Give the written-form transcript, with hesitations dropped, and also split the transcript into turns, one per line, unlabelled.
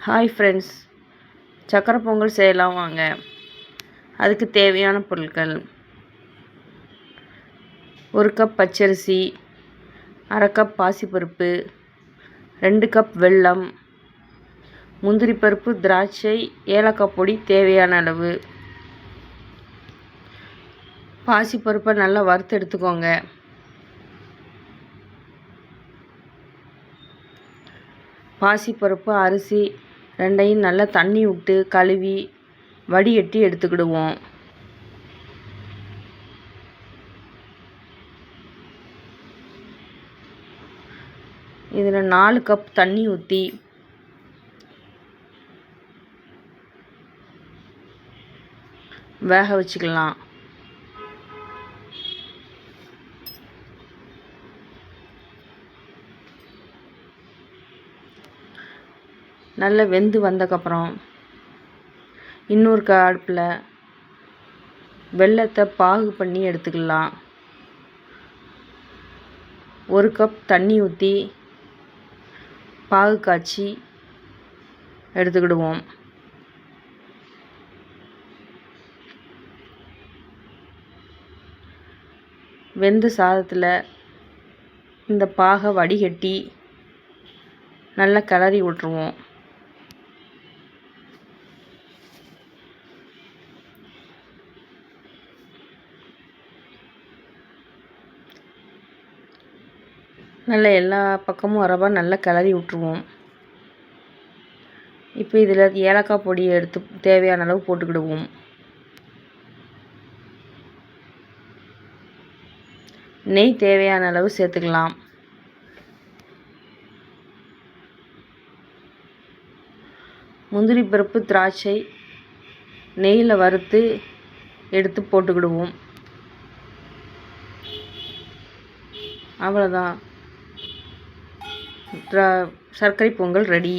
Hi friends, சக்கரை பொங்கல் செய்யலாம் வாங்க. அதுக்கு தேவையான பொருட்கள்: 1 கப் பச்சரிசி, அரை கப் பாசிப்பருப்பு, 2 கப் வெல்லம், முந்திரி பருப்பு, திராட்சை, ஏலக்காய் பொடி தேவையான அளவு. பாசிப்பருப்பை நல்லா வறுத்து எடுத்துக்கோங்க. பாசிப்பருப்பு, அரிசி ரெண்டையும் நல்லா தண்ணி விட்டு கழுவி வடிகட்டி எடுத்துக்கிடுவோம். இதில் 4 கப் தண்ணி ஊற்றி வேக வச்சுக்கலாம். நல்லா வெந்து வந்தக்கப்புறம் இன்னொரு அடுப்பில் வெல்லத்தை பாகு பண்ணி எடுத்துக்கலாம். 1 கப் தண்ணி ஊற்றி பாகு காய்ச்சி எடுத்துக்கிடுவோம். வெந்த சாதத்தில் இந்த பாகை வடிகட்டி நல்லா கிளறி விட்டுருவோம். நல்லா எல்லா பக்கமும் வரவா நல்லா கிளறி விட்டுருவோம். இப்போ இதில் ஏலக்காய் பொடியை எடுத்து தேவையான அளவு போட்டுக்கிடுவோம். நெய் தேவையான அளவு சேர்த்துக்கலாம். முந்திரி பருப்பு, திராட்சை நெய்யில் வறுத்து எடுத்து போட்டுக்கிடுவோம். அவ்வளோதான், சர்க்கரை பொங்கல் ரெடி.